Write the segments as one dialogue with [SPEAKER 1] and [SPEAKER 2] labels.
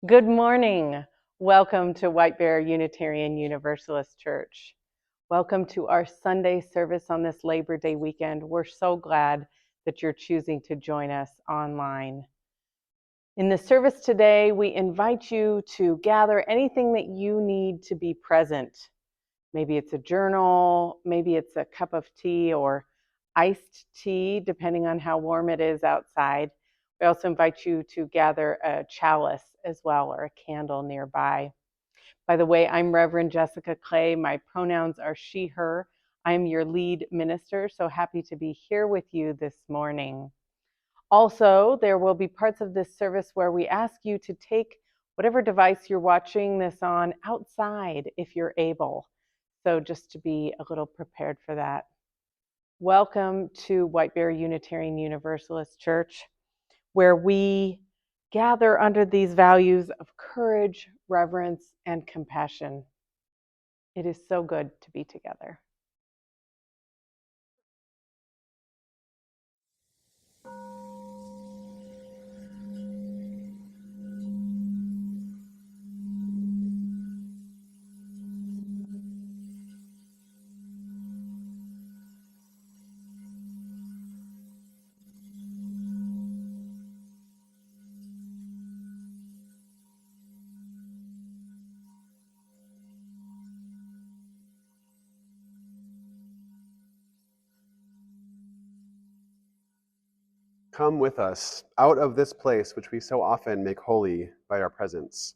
[SPEAKER 1] Good morning. Welcome to White Bear Unitarian Universalist Church. Welcome to our Sunday service on this Labor Day weekend. We're so glad that you're choosing to join us online. In the service today, we invite you to gather anything that you need to be present. Maybe it's a journal, maybe it's a cup of tea or iced tea, depending on how warm it is outside. We also invite you to gather a chalice as well, or a candle nearby. By the way, I'm Reverend Jessica Clay. My pronouns are she, her. I'm your lead minister, so happy to be here with you this morning. Also, there will be parts of this service where we ask you to take whatever device you're watching this on outside if you're able. So just to be a little prepared for that. Welcome to White Bear Unitarian Universalist Church, where we gather under these values of courage, reverence, and compassion. It is so good to be together.
[SPEAKER 2] Come with us out of this place which we so often make holy by our presence.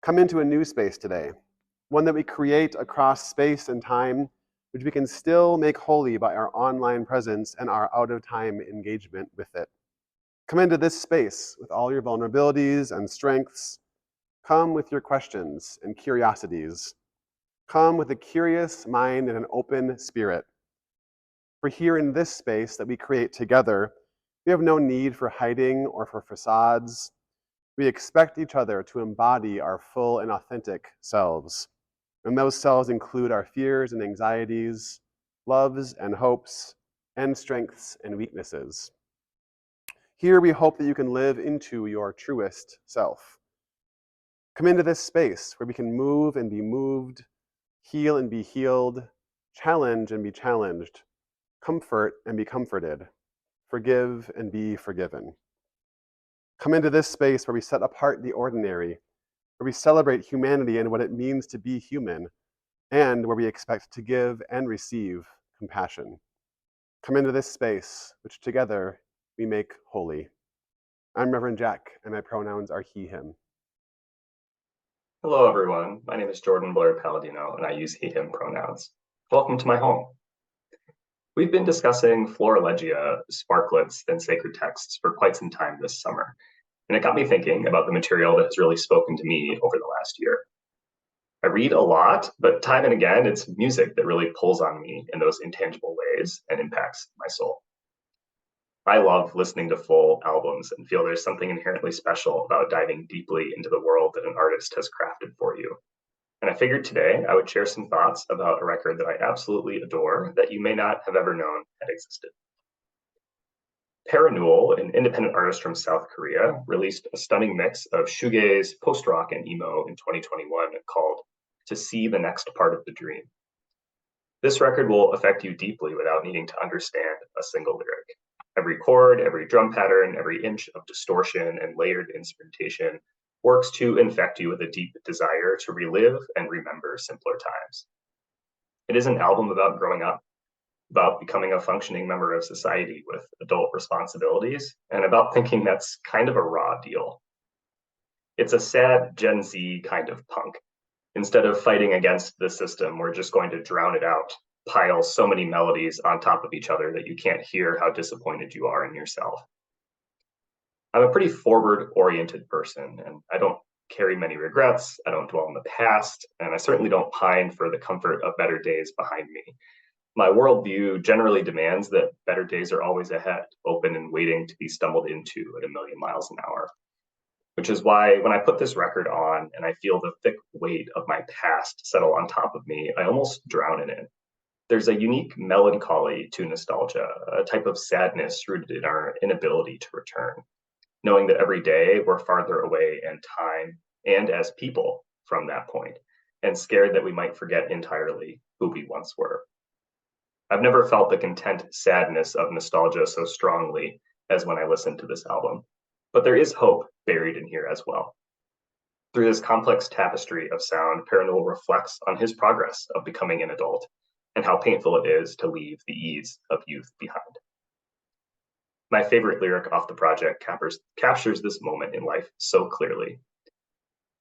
[SPEAKER 2] Come into a new space today, one that we create across space and time, which we can still make holy by our online presence and our out-of-time engagement with it. Come into this space with all your vulnerabilities and strengths. Come with your questions and curiosities. Come with a curious mind and an open spirit. For here in this space that we create together, we have no need for hiding or for facades. We expect each other to embody our full and authentic selves. And those selves include our fears and anxieties, loves and hopes, and strengths and weaknesses. Here we hope that you can live into your truest self. Come into this space where we can move and be moved, heal and be healed, challenge and be challenged, comfort and be comforted, forgive and be forgiven. Come into this space where we set apart the ordinary, where we celebrate humanity and what it means to be human, and where we expect to give and receive compassion. Come into this space, which together we make holy. I'm Reverend Jack, and my pronouns are he, him.
[SPEAKER 3] Hello, everyone. My name is Jordan Blair Palladino, and I use he, him pronouns. Welcome to my home. We've been discussing Florilegia, sparklets, and sacred texts for quite some time this summer, and it got me thinking about the material that has really spoken to me over the last year. I read a lot, but time and again, it's music that really pulls on me in those intangible ways and impacts my soul. I love listening to full albums and feel there's something inherently special about diving deeply into the world that an artist has crafted for you. And I figured today I would share some thoughts about a record that I absolutely adore that you may not have ever known had existed. Parannoul, an independent artist from South Korea, released a stunning mix of shoegaze, post-rock, and emo in 2021 called To See the Next Part of the Dream. This record will affect you deeply without needing to understand a single lyric. Every chord, every drum pattern, every inch of distortion and layered instrumentation works to infect you with a deep desire to relive and remember simpler times. It is an album about growing up, about becoming a functioning member of society with adult responsibilities, and about thinking that's kind of a raw deal. It's a sad Gen Z kind of punk. Instead of fighting against the system, we're just going to drown it out, pile so many melodies on top of each other that you can't hear how disappointed you are in yourself. I'm a pretty forward-oriented person, and I don't carry many regrets. I don't dwell in the past, and I certainly don't pine for the comfort of better days behind me. My worldview generally demands that better days are always ahead, open and waiting to be stumbled into at a million miles an hour. Which is why when I put this record on and I feel the thick weight of my past settle on top of me, I almost drown in it. There's a unique melancholy to nostalgia, a type of sadness rooted in our inability to return. knowing that every day we're farther away in time and as people from that point, and scared that we might forget entirely who we once were. I've never felt the content sadness of nostalgia so strongly as when I listened to this album, but there is hope buried in here as well. Through this complex tapestry of sound, Parannoul reflects on his progress of becoming an adult and how painful it is to leave the ease of youth behind. My favorite lyric off the project captures this moment in life so clearly.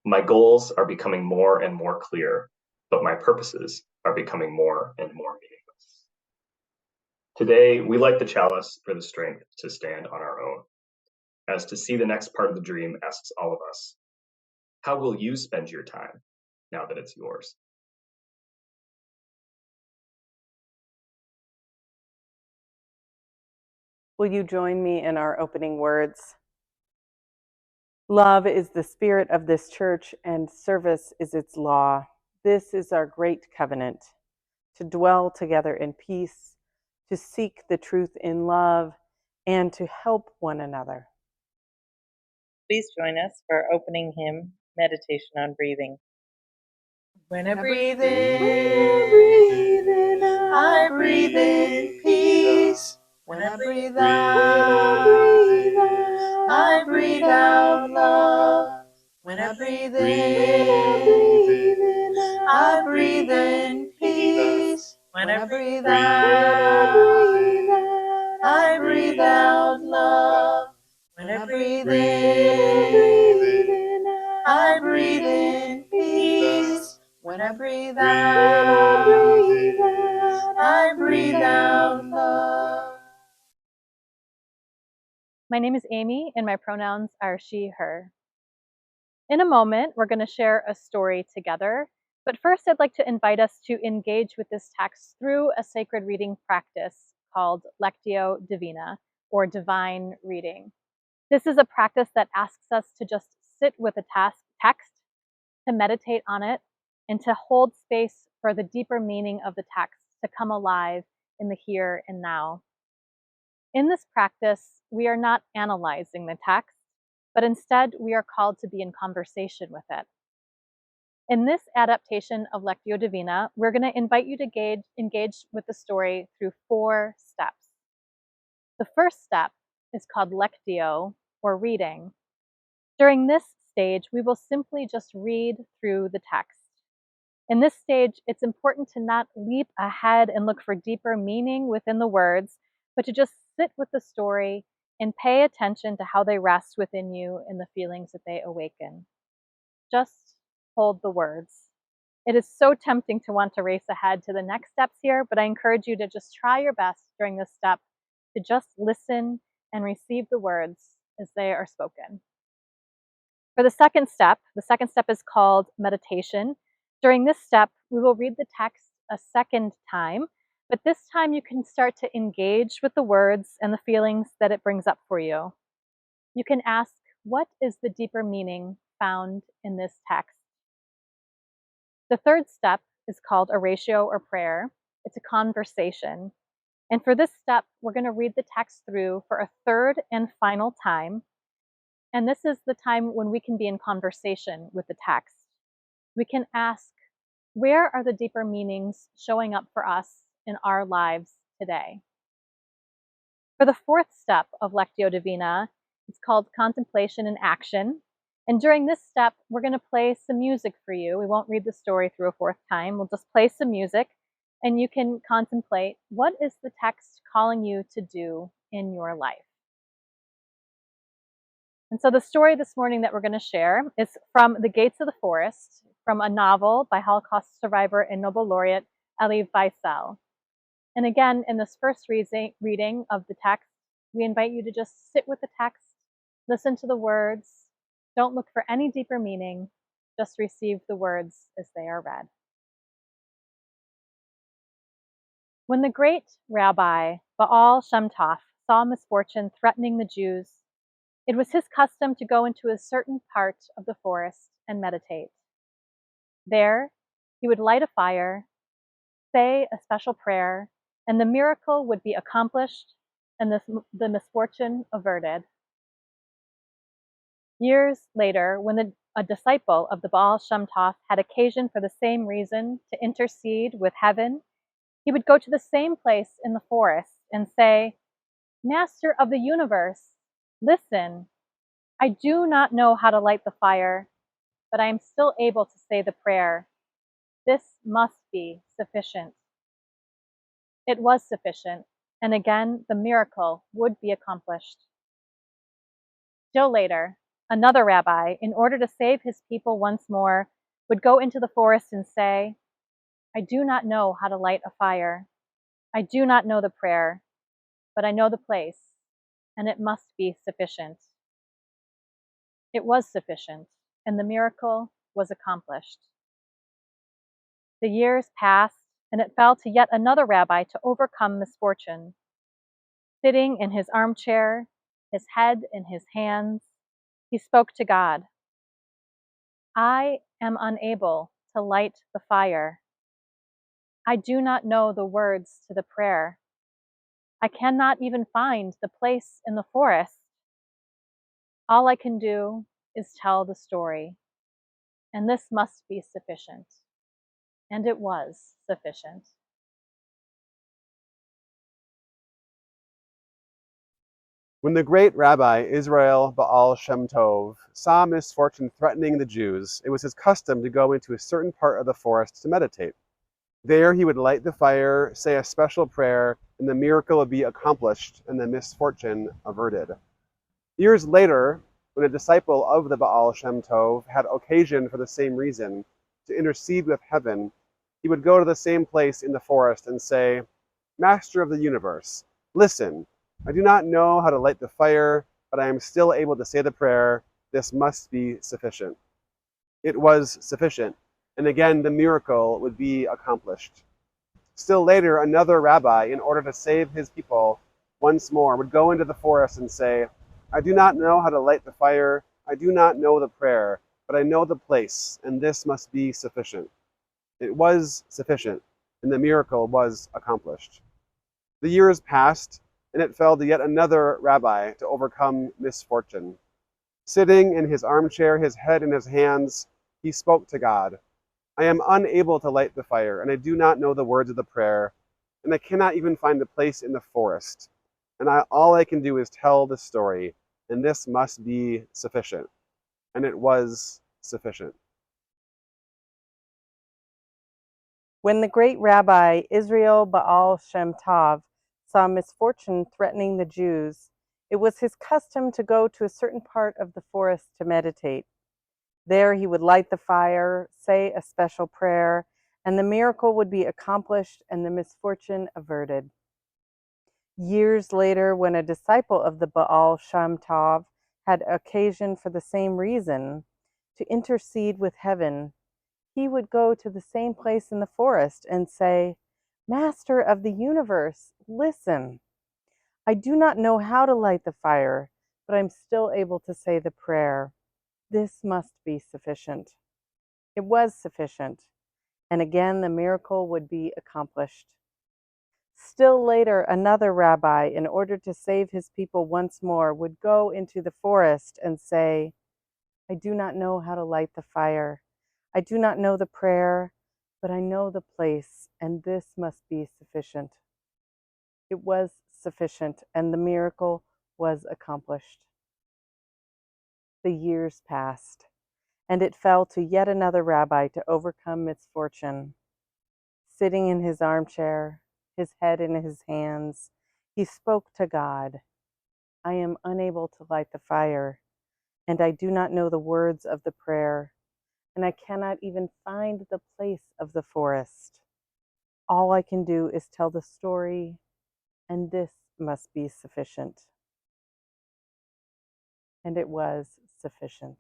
[SPEAKER 3] My goals are becoming more and more clear, but my purposes are becoming more and more meaningless. Today, we light the chalice for the strength to stand on our own. As to see the next part of the dream asks all of us, how will you spend your time now that it's yours?
[SPEAKER 1] Will you join me in our opening words? Love is the spirit of this church, and service is its law. This is our great covenant, to dwell together in peace, to seek the truth in love, and to help one another.
[SPEAKER 4] Please join us for our opening hymn, Meditation on Breathing. When I breathe in, I breathe in peace. When I breathe out, I breathe out love. When I breathe in, I breathe in peace. When I breathe out, I breathe out love. When I breathe in, I breathe in peace. When I breathe out, I breathe out love.
[SPEAKER 5] My name is Amy, and my pronouns are she, her. In a moment, we're going to share a story together, but first I'd like to invite us to engage with this text through a sacred reading practice called Lectio Divina, or divine reading. This is a practice that asks us to just sit with a text, to meditate on it, and to hold space for the deeper meaning of the text to come alive in the here and now. In this practice, we are not analyzing the text, but instead we are called to be in conversation with it. In this adaptation of Lectio Divina, we're going to invite you to engage with the story through 4 steps. The first step is called Lectio, or reading. During this stage, we will simply just read through the text. In this stage, it's important to not leap ahead and look for deeper meaning within the words, but to just sit with the story and pay attention to how they rest within you and the feelings that they awaken. Just hold the words. It is so tempting to want to race ahead to the next steps here, but I encourage you to just try your best during this step to just listen and receive the words as they are spoken. For the second step is called meditation. During this step, we will read the text a second time, but this time you can start to engage with the words and the feelings that it brings up for you. You can ask, what is the deeper meaning found in this text? The third step is called oratio or prayer. It's a conversation. And for this step, we're going to read the text through for a third and final time. And this is the time when we can be in conversation with the text. We can ask, where are the deeper meanings showing up for us in our lives today? For the fourth step of Lectio Divina, it's called contemplation and action. And during this step, we're going to play some music for you. We won't read the story through a fourth time. We'll just play some music, and you can contemplate, what is the text calling you to do in your life? And so the story this morning that we're going to share is from The Gates of the Forest, from a novel by Holocaust survivor and Nobel laureate Elie Wiesel. And again, in this first reading of the text, we invite you to just sit with the text, listen to the words, don't look for any deeper meaning, just receive the words as they are read. When the great Rabbi Baal Shem Tov saw misfortune threatening the Jews, it was his custom to go into a certain part of the forest and meditate. There, he would light a fire, say a special prayer, and the miracle would be accomplished and the misfortune averted. Years later, when a disciple of the Baal Shem Tov had occasion for the same reason to intercede with heaven, he would go to the same place in the forest and say, Master of the universe, listen, I do not know how to light the fire, but I am still able to say the prayer. This must be sufficient. It was sufficient, and again the miracle would be accomplished. Still later, another rabbi, in order to save his people once more, would go into the forest and say, I do not know how to light a fire. I do not know the prayer, but I know the place, and it must be sufficient. It was sufficient, and the miracle was accomplished. The years passed, and it fell to yet another rabbi to overcome misfortune. Sitting in his armchair, his head in his hands, he spoke to God. I am unable to light the fire. I do not know the words to the prayer. I cannot even find the place in the forest. All I can do is tell the story, and this must be sufficient. And it was sufficient.
[SPEAKER 2] When the great Rabbi Israel Baal Shem Tov saw misfortune threatening the Jews, it was his custom to go into a certain part of the forest to meditate. There he would light the fire, say a special prayer, and the miracle would be accomplished and the misfortune averted. Years later, when a disciple of the Baal Shem Tov had occasion for the same reason to intercede with heaven, he would go to the same place in the forest and say, Master of the universe, listen, I do not know how to light the fire, but I am still able to say the prayer. This must be sufficient. It was sufficient, and again the miracle would be accomplished. Still later, another rabbi, in order to save his people once more, would go into the forest and say, I do not know how to light the fire, I do not know the prayer, but I know the place, and this must be sufficient. It was sufficient, and the miracle was accomplished. The years passed, and it fell to yet another rabbi to overcome misfortune. Sitting in his armchair, his head in his hands, he spoke to God. I am unable to light the fire, and I do not know the words of the prayer, and I cannot even find the place in the forest. And all I can do is tell the story, and this must be sufficient. And it was sufficient.
[SPEAKER 1] When the great Rabbi Israel Baal Shem Tov saw misfortune threatening the Jews, it was his custom to go to a certain part of the forest to meditate. There he would light the fire, say a special prayer, and the miracle would be accomplished and the misfortune averted. Years later, when a disciple of the Baal Shem Tov had occasion for the same reason to intercede with heaven, he would go to the same place in the forest and say, Master of the universe, listen. I do not know how to light the fire, but I'm still able to say the prayer. This must be sufficient. It was sufficient, and again the miracle would be accomplished. Still later, another rabbi, in order to save his people once more, would go into the forest and say, I do not know how to light the fire. I do not know the prayer, but I know the place, and this must be sufficient. It was sufficient, and the miracle was accomplished. The years passed, and it fell to yet another rabbi to overcome misfortune. Sitting in his armchair, his head in his hands, he spoke to God. I am unable to light the fire, and I do not know the words of the prayer, and I cannot even find the place of the forest. All I can do is tell the story, and this must be sufficient. And it was sufficient.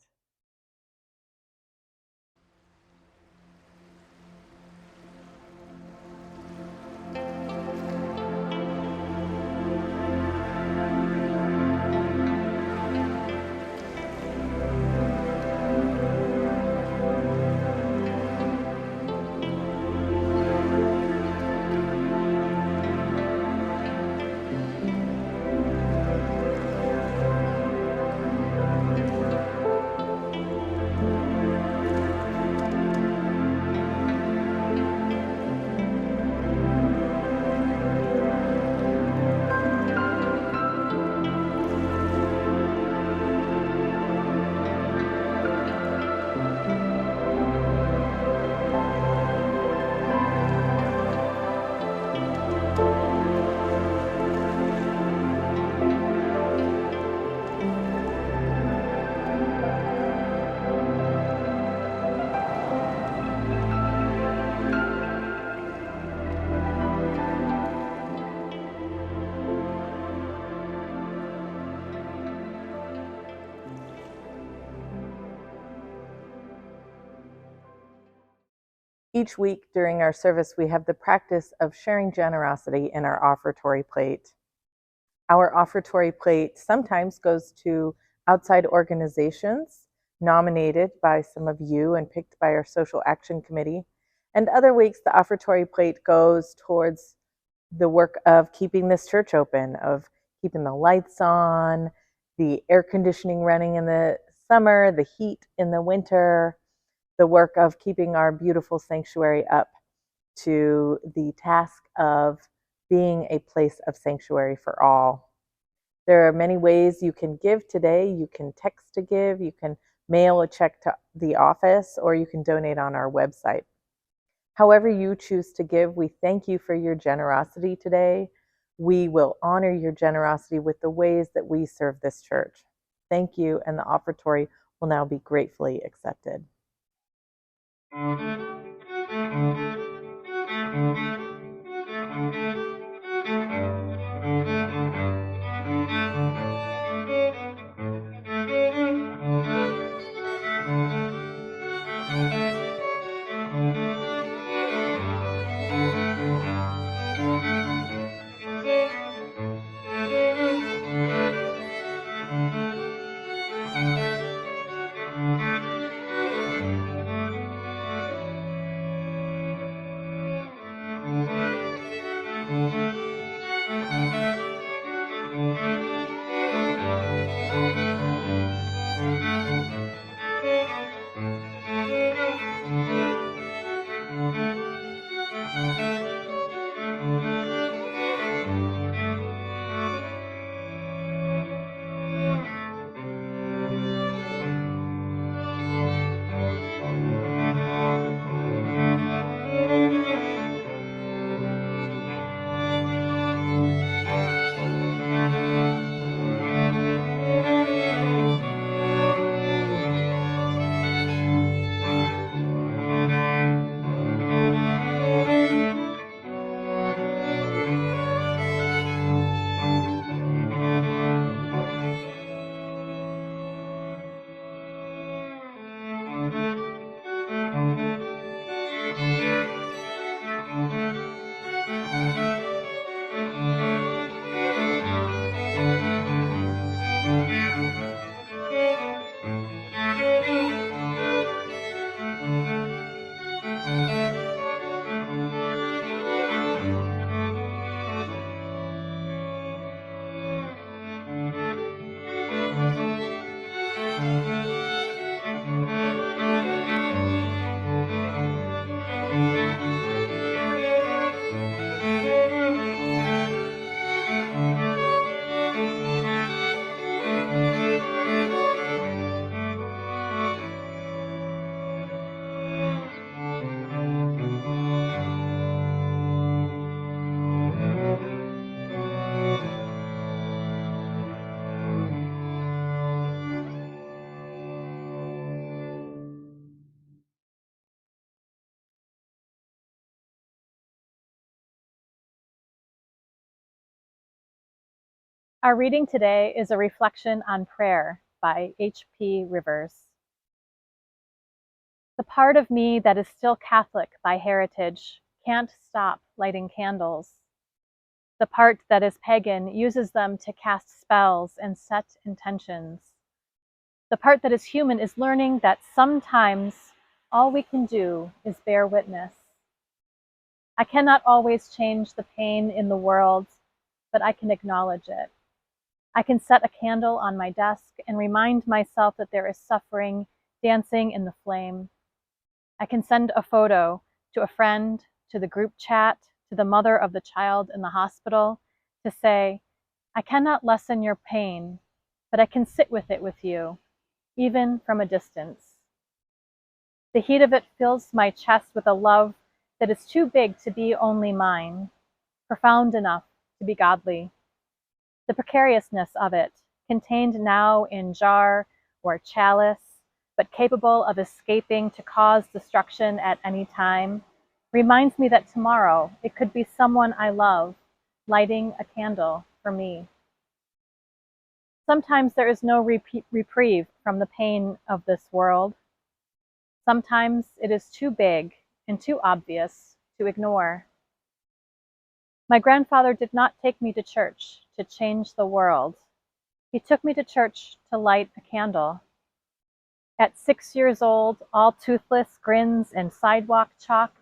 [SPEAKER 1] Each week during our service, we have the practice of sharing generosity in our offertory plate. Our offertory plate sometimes goes to outside organizations nominated by some of you and picked by our Social Action Committee. And other weeks, the offertory plate goes towards the work of keeping this church open, of keeping the lights on, the air conditioning running in the summer, the heat in the winter, the work of keeping our beautiful sanctuary up to the task of being a place of sanctuary for all. There are many ways you can give today. You can text to give, you can mail a check to the office, or you can donate on our website. However you choose to give, we thank you for your generosity today. We will honor your generosity with the ways that we serve this church. Thank you, and the offertory will now be gratefully accepted.
[SPEAKER 5] Our reading today is a reflection on prayer by H.P. Rivers. The part of me that is still Catholic by heritage can't stop lighting candles. The part that is pagan uses them to cast spells and set intentions. The part that is human is learning that sometimes all we can do is bear witness. I cannot always change the pain in the world, but I can acknowledge it. I can set a candle on my desk and remind myself that there is suffering dancing in the flame. I can send a photo to a friend, to the group chat, to the mother of the child in the hospital, to say, I cannot lessen your pain, but I can sit with it with you, even from a distance. The heat of it fills my chest with a love that is too big to be only mine, profound enough to be godly. The precariousness of it, contained now in jar or chalice, but capable of escaping to cause destruction at any time, reminds me that tomorrow it could be someone I love, lighting a candle for me. Sometimes there is no reprieve from the pain of this world. Sometimes it is too big and too obvious to ignore. My grandfather did not take me to church to change the world. He took me to church to light a candle. At 6 years old, all toothless grins and sidewalk chalk,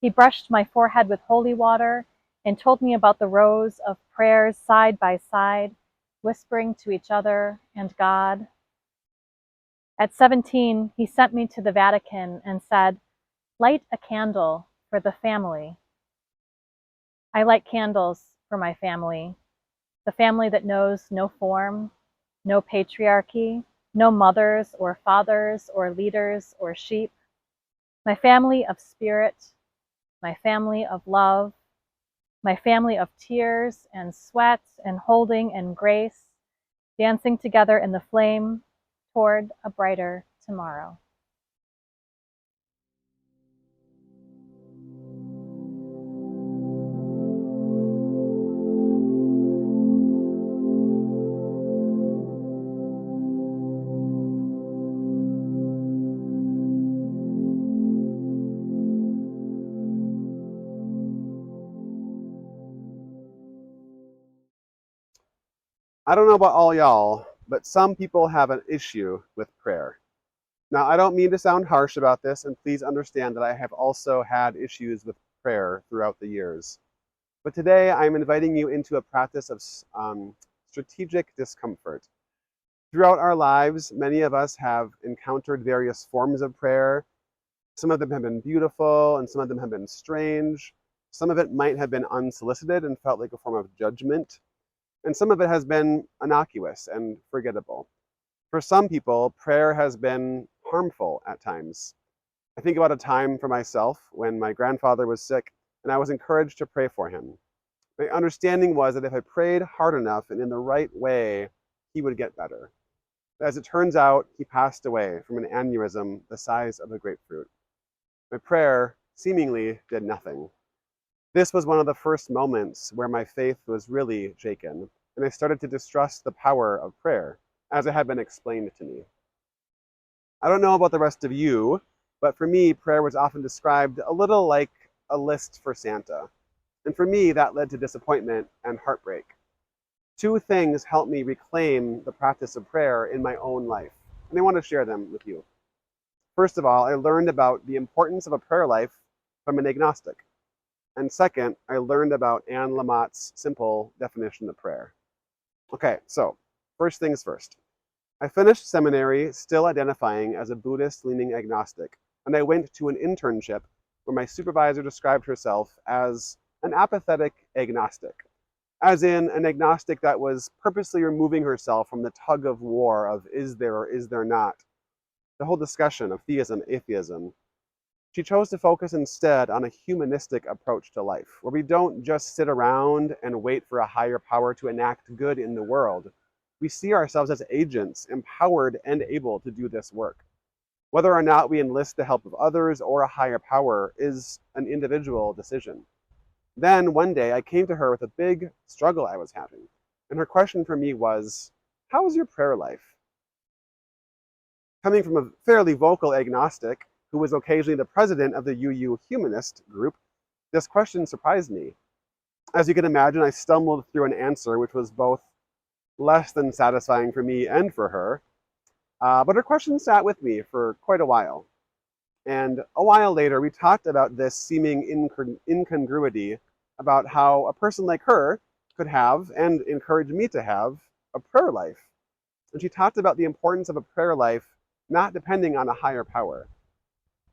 [SPEAKER 5] he brushed my forehead with holy water and told me about the rows of prayers side by side, whispering to each other and God. At 17, he sent me to the Vatican and said, "Light a candle for the family." I light candles for my family, the family that knows no form, no patriarchy, no mothers or fathers or leaders or sheep, my family of spirit, my family of love, my family of tears and sweat and holding and grace, dancing together in the flame toward a brighter tomorrow.
[SPEAKER 2] I don't know about all y'all, but some people have an issue with prayer. Now, I don't mean to sound harsh about this, and please understand that I have also had issues with prayer throughout the years. But today, I'm inviting you into a practice of strategic discomfort. Throughout our lives, many of us have encountered various forms of prayer. Some of them have been beautiful, and some of them have been strange. Some of it might have been unsolicited and felt like a form of judgment. And some of it has been innocuous and forgettable. For some people, prayer has been harmful at times. I think about a time for myself when my grandfather was sick and I was encouraged to pray for him. My understanding was that if I prayed hard enough and in the right way, he would get better. But as it turns out, he passed away from an aneurysm the size of a grapefruit. My prayer seemingly did nothing. This was one of the first moments where my faith was really shaken, and I started to distrust the power of prayer, as it had been explained to me. I don't know about the rest of you, but for me, prayer was often described a little like a list for Santa. And for me, that led to disappointment and heartbreak. Two things helped me reclaim the practice of prayer in my own life, and I want to share them with you. First of all, I learned about the importance of a prayer life from an agnostic. And second, I learned about Anne Lamott's simple definition of prayer. Okay, so first things first. I finished seminary still identifying as a Buddhist-leaning agnostic, and I went to an internship where my supervisor described herself as an apathetic agnostic, as in an agnostic that was purposely removing herself from the tug of war of is there or is there not, the whole discussion of theism, atheism. She chose to focus instead on a humanistic approach to life, where we don't just sit around and wait for a higher power to enact good in the world. We see ourselves as agents, empowered and able to do this work. Whether or not we enlist the help of others or a higher power is an individual decision. Then one day I came to her with a big struggle I was having, and her question for me was, "How is your prayer life?" Coming from a fairly vocal agnostic, who was occasionally the president of the UU Humanist group, this question surprised me. As you can imagine, I stumbled through an answer which was both less than satisfying for me and for her, but her question sat with me for quite a while. And a while later, we talked about this seeming incongruity about how a person like her could have, and encourage me to have, a prayer life. And she talked about the importance of a prayer life not depending on a higher power.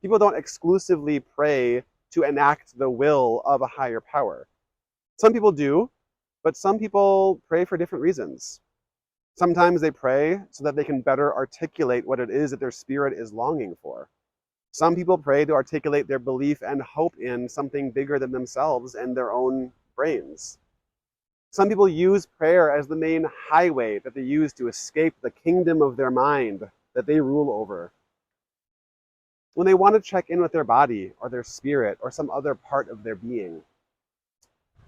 [SPEAKER 2] People don't exclusively pray to enact the will of a higher power. Some people do, but some people pray for different reasons. Sometimes they pray so that they can better articulate what it is that their spirit is longing for. Some people pray to articulate their belief and hope in something bigger than themselves and their own brains. Some people use prayer as the main highway that they use to escape the kingdom of their mind that they rule over. When they want to check in with their body or their spirit or some other part of their being.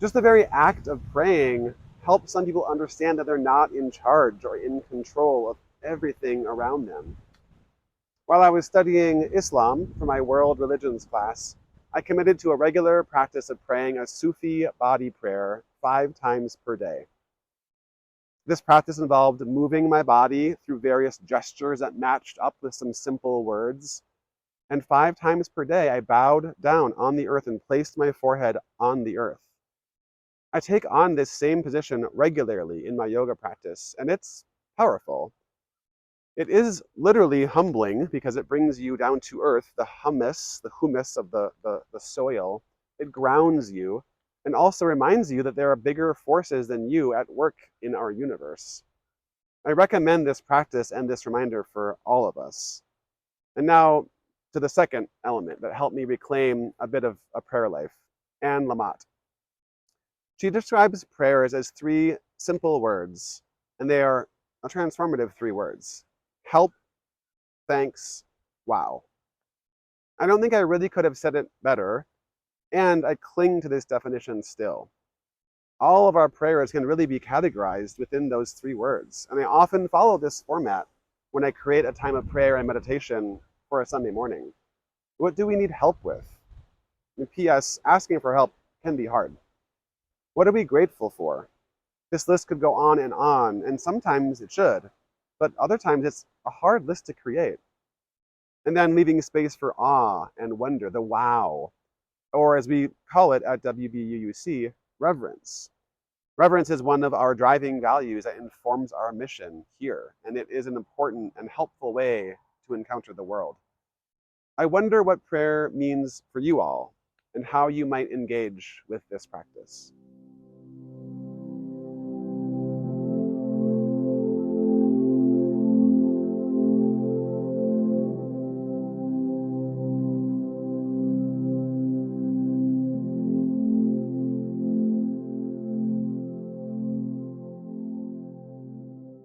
[SPEAKER 2] Just the very act of praying helps some people understand that they're not in charge or in control of everything around them. While I was studying Islam for my world religions class, I committed to a regular practice of praying a Sufi body prayer 5 times per day. This practice involved moving my body through various gestures that matched up with some simple words. And 5 times per day, I bowed down on the earth and placed my forehead on the earth. I take on this same position regularly in my yoga practice, and it's powerful. It is literally humbling because it brings you down to earth, the humus of the soil. It grounds you and also reminds you that there are bigger forces than you at work in our universe. I recommend this practice and this reminder for all of us. And now to the second element that helped me reclaim a bit of a prayer life, Anne Lamott. She describes prayers as 3 simple words, and they are a transformative 3 words. Help, thanks, wow. I don't think I really could have said it better, and I cling to this definition still. All of our prayers can really be categorized within those 3 words, and I often follow this format when I create a time of prayer and meditation for a Sunday morning. What do we need help with? And P.S., asking for help can be hard. What are we grateful for? This list could go on, and sometimes it should, but other times it's a hard list to create. And then leaving space for awe and wonder, the wow, or as we call it at WBUUC, reverence. Reverence is one of our driving values that informs our mission here, and it is an important and helpful way to encounter the world. I wonder what prayer means for you all and how you might engage with this practice.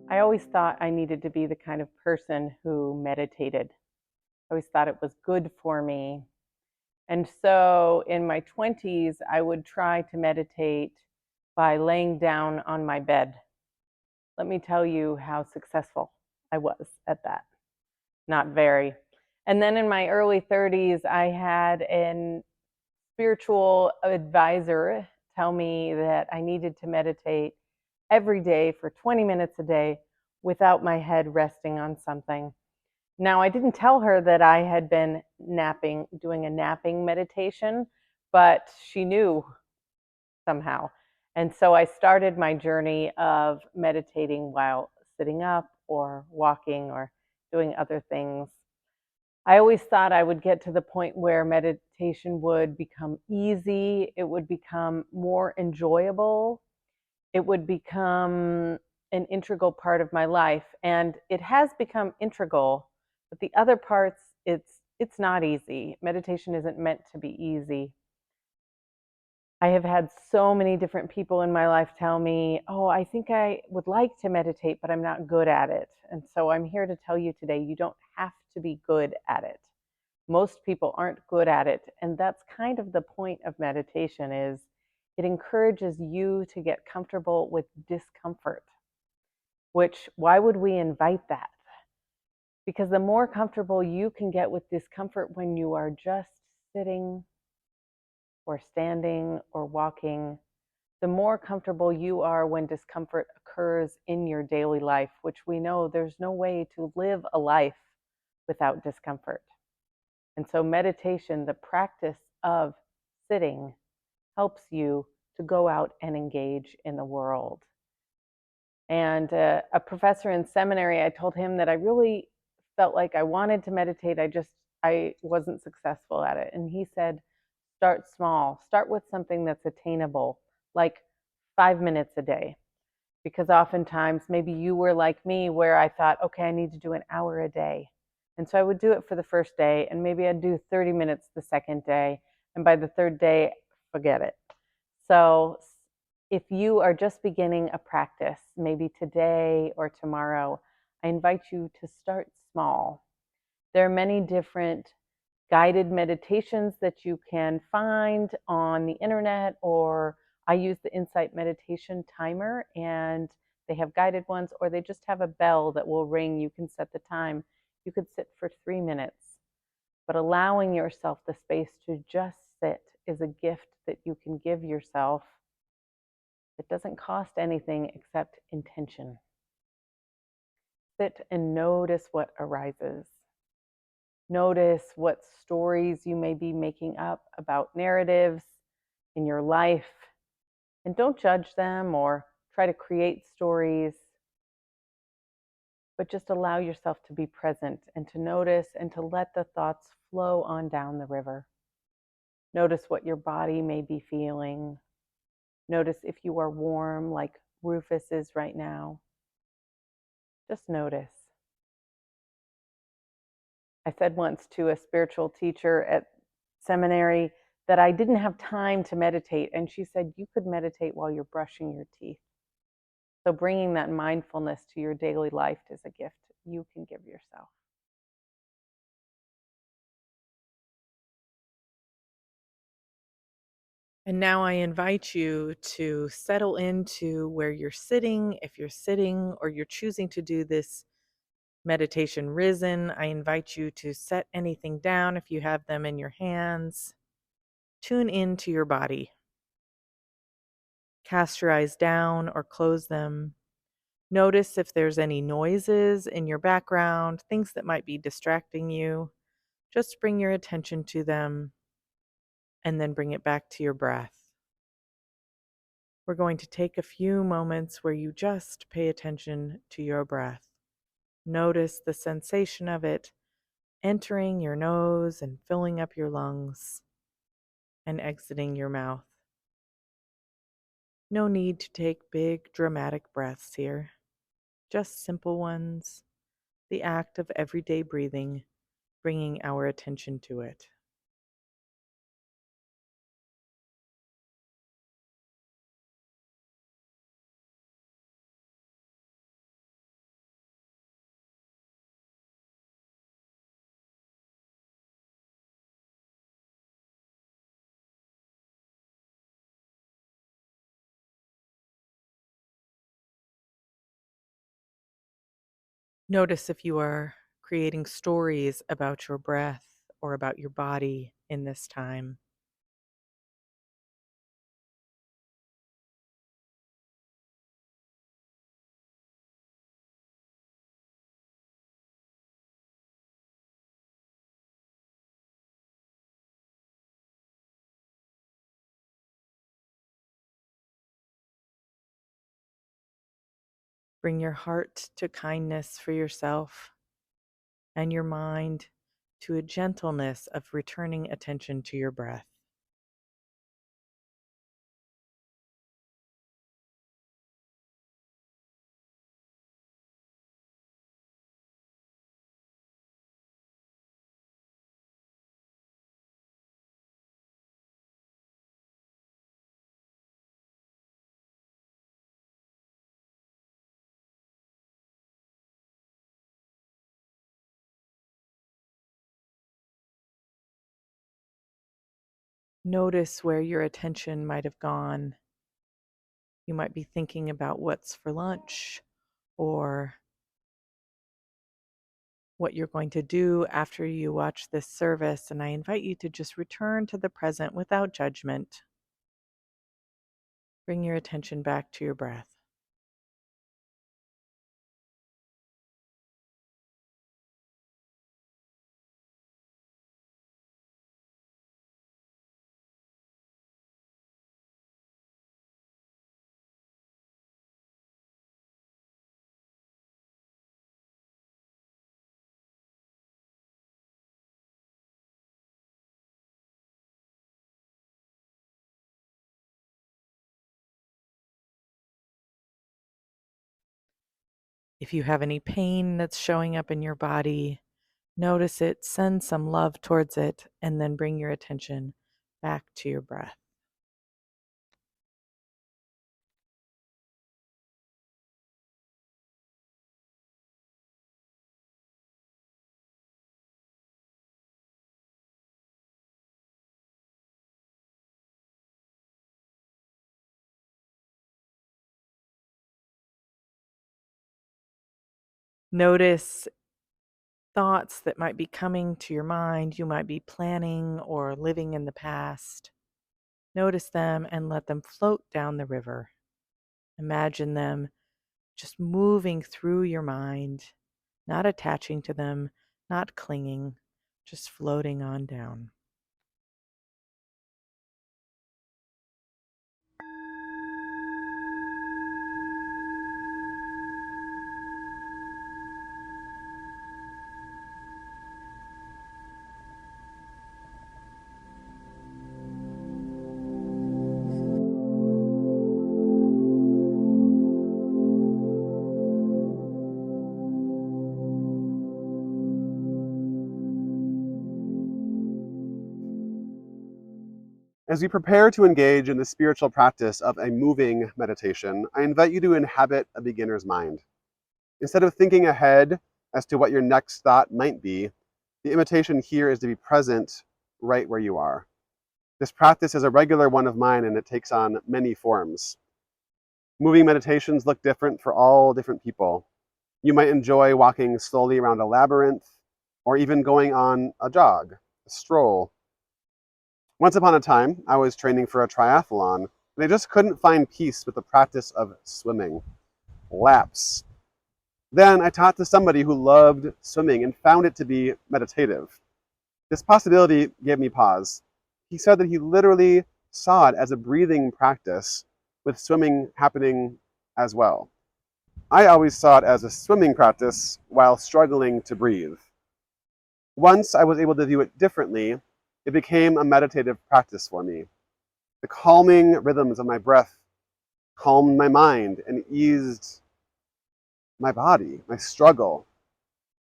[SPEAKER 1] I always thought I needed to be the kind of person who meditated. I always thought it was good for me. And so in my 20s, I would try to meditate by laying down on my bed. Let me tell you how successful I was at that. Not very. And then in my early 30s, I had a spiritual advisor tell me that I needed to meditate every day for 20 minutes a day without my head resting on something. Now, I didn't tell her that I had been doing a napping meditation, but she knew somehow. And so I started my journey of meditating while sitting up or walking or doing other things. I always thought I would get to the point where meditation would become easy, it would become more enjoyable, it would become an integral part of my life. And it has become integral, but the other parts, it's not easy. Meditation isn't meant to be easy. I have had so many different people in my life tell me, oh, I think I would like to meditate, but I'm not good at it. And so I'm here to tell you today, you don't have to be good at it. Most people aren't good at it. And that's kind of the point of meditation is it encourages you to get comfortable with discomfort, which why would we invite that? Because the more comfortable you can get with discomfort when you are just sitting or standing or walking, the more comfortable you are when discomfort occurs in your daily life, which we know there's no way to live a life without discomfort. And so meditation, the practice of sitting, helps you to go out and engage in the world. And a professor in seminary, I told him that I really felt like I wanted to meditate. I wasn't successful at it. And he said, start small. Start with something that's attainable, like 5 minutes a day. Because oftentimes, maybe you were like me, where I thought, okay, I need to do an hour a day. And so I would do it for the first day, and maybe I'd do 30 minutes the second day. And by the third day, forget it. So if you are just beginning a practice, maybe today or tomorrow, I invite you to start small. There are many different guided meditations that you can find on the internet, or I use the Insight meditation timer, and they have guided ones, or they just have a bell that will ring. You can set the time. You could sit for 3 minutes, but allowing yourself the space to just sit is a gift that you can give yourself that doesn't cost anything except intention. Sit and notice what arises. Notice what stories you may be making up about narratives in your life. And don't judge them or try to create stories, but just allow yourself to be present and to notice and to let the thoughts flow on down the river. Notice what your body may be feeling. Notice if you are warm like Rufus is right now. Just notice. I said once to a spiritual teacher at seminary that I didn't have time to meditate, and she said, you could meditate while you're brushing your teeth. So bringing that mindfulness to your daily life is a gift you can give yourself. And now I invite you to settle into where you're sitting. If you're sitting or you're choosing to do this meditation risen, I invite you to set anything down if you have them in your hands. Tune into your body. Cast your eyes down or close them. Notice if there's any noises in your background, things that might be distracting you. Just bring your attention to them and then bring it back to your breath. We're going to take a few moments where you just pay attention to your breath. Notice the sensation of it entering your nose and filling up your lungs and exiting your mouth. No need to take big, dramatic breaths here. Just simple ones, the act of everyday breathing, bringing our attention to it. Notice if you are creating stories about your breath or about your body in this time. Bring your heart to kindness for yourself and your mind to a gentleness of returning attention to your breath. Notice where your attention might have gone. You might be thinking about what's for lunch or what you're going to do after you watch this service, and I invite you to just return to the present without judgment. Bring your attention back to your breath. If you have any pain that's showing up in your body, notice it, send some love towards it, and then bring your attention back to your breath. Notice
[SPEAKER 4] thoughts that might be coming to your mind. You might be planning or living in the past. Notice them and let them float down the river. Imagine them just moving through your mind, not attaching to them, not clinging, just floating on down.
[SPEAKER 2] As we prepare to engage in the spiritual practice of a moving meditation, I invite you to inhabit a beginner's mind. Instead of thinking ahead as to what your next thought might be, the invitation here is to be present right where you are. This practice is a regular one of mine, and it takes on many forms. Moving meditations look different for all different people. You might enjoy walking slowly around a labyrinth, or even going on a jog, a stroll. Once upon a time, I was training for a triathlon, and I just couldn't find peace with the practice of swimming, laps. Then I talked to somebody who loved swimming and found it to be meditative. This possibility gave me pause. He said that he literally saw it as a breathing practice, with swimming happening as well. I always saw it as a swimming practice while struggling to breathe. Once I was able to view it differently, it became a meditative practice for me. The calming rhythms of my breath calmed my mind and eased my body, my struggle.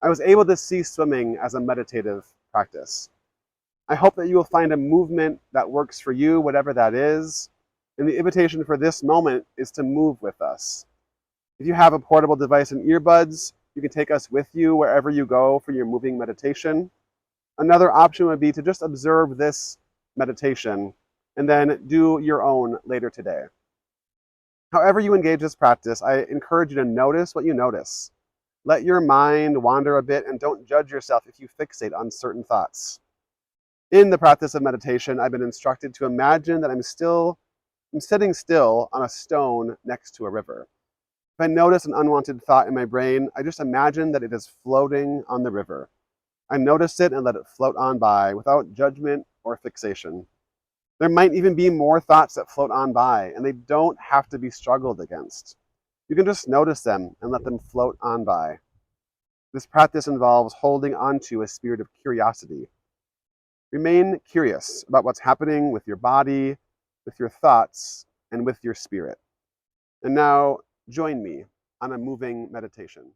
[SPEAKER 2] I was able to see swimming as a meditative practice. I hope that you will find a movement that works for you, whatever that is. And the invitation for this moment is to move with us. If you have a portable device and earbuds, you can take us with you wherever you go for your moving meditation. Another option would be to just observe this meditation and then do your own later today. However you engage this practice, I encourage you to notice what you notice. Let your mind wander a bit and don't judge yourself if you fixate on certain thoughts. In the practice of meditation, I've been instructed to imagine that I'm sitting still on a stone next to a river. If I notice an unwanted thought in my brain, I just imagine that it is floating on the river. I notice it and let it float on by without judgment or fixation. There might even be more thoughts that float on by, and they don't have to be struggled against. You can just notice them and let them float on by. This practice involves holding onto a spirit of curiosity. Remain curious about what's happening with your body, with your thoughts, and with your spirit. And now, join me on a moving meditation.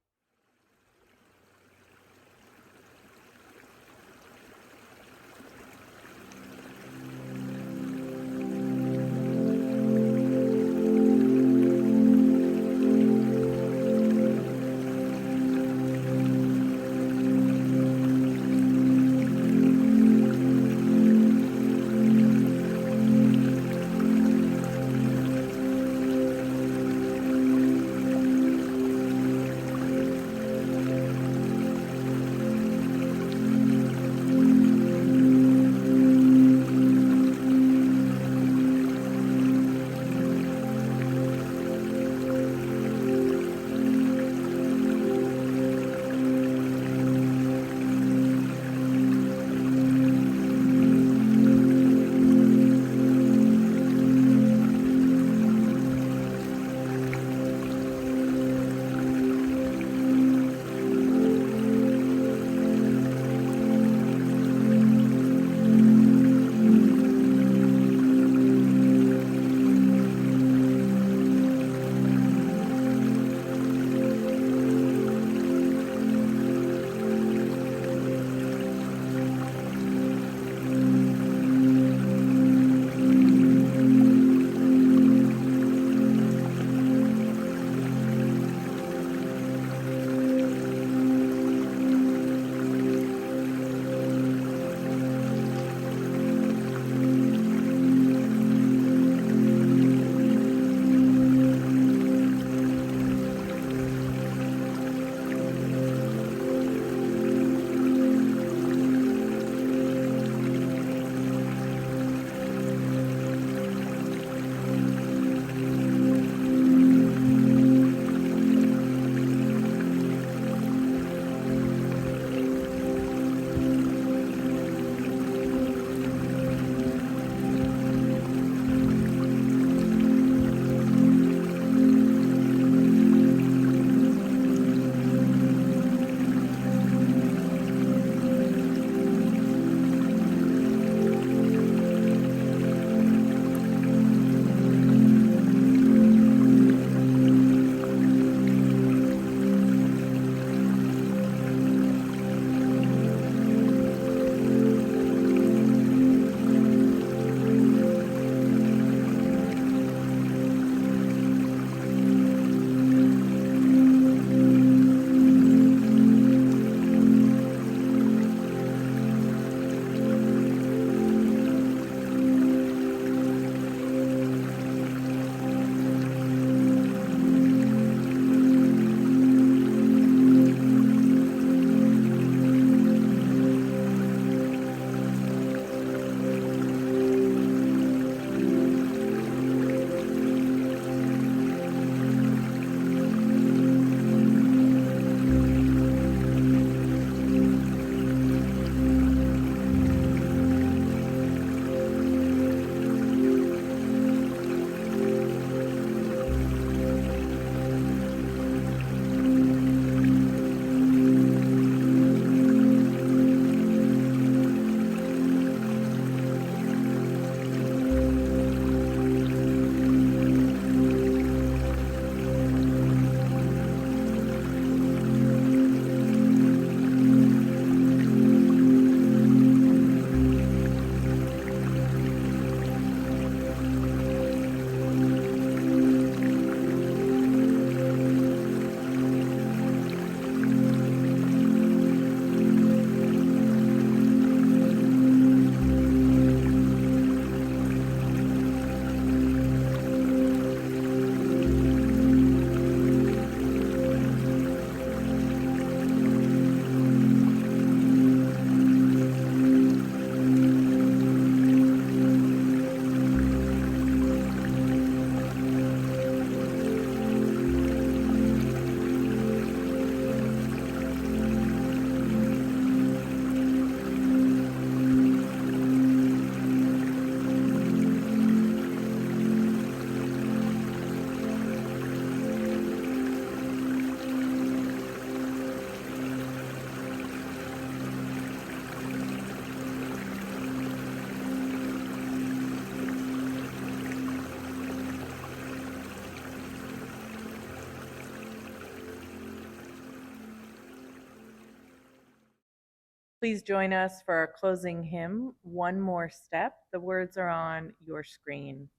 [SPEAKER 4] Please join us for our closing hymn, One More Step. The words are on your screen.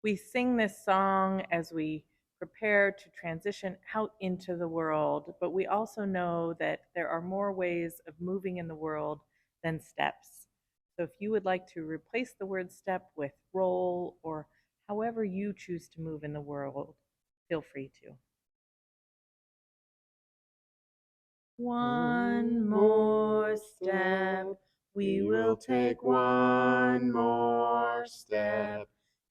[SPEAKER 4] We sing this song as we prepare to transition out into the world, but we also know that there are more ways of moving in the world than steps. So if you would like to replace the word step with roll or however you choose to move in the world, feel free to. One more step, we will take one more step,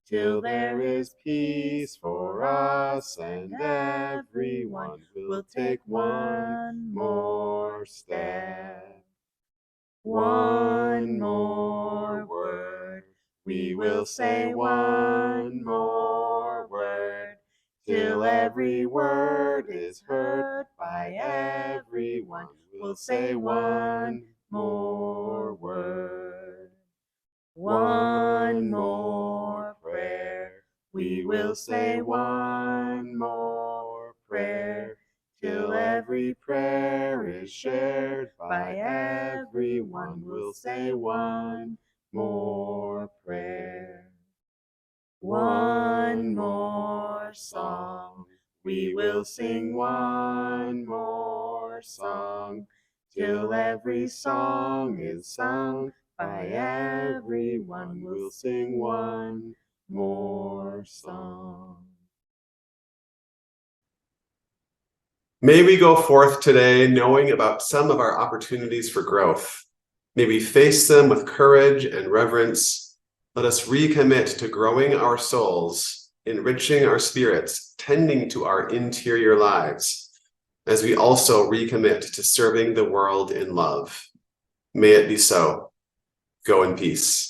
[SPEAKER 4] till there is peace for us and everyone. We'll take one more step. One more word, we will say one more word, till every word is heard by everyone. We'll say one more word. One more prayer, we will say one more prayer, till every prayer is shared by everyone. We'll say one more prayer. One more song, we will sing one more song, till every song is sung by everyone. We'll sing one more song.
[SPEAKER 2] May we go forth today knowing about some of our opportunities for growth. May we face them with courage and reverence. Let us recommit to growing our souls, enriching our spirits, tending to our interior lives, as we also recommit to serving the world in love. May it be so. Go in peace.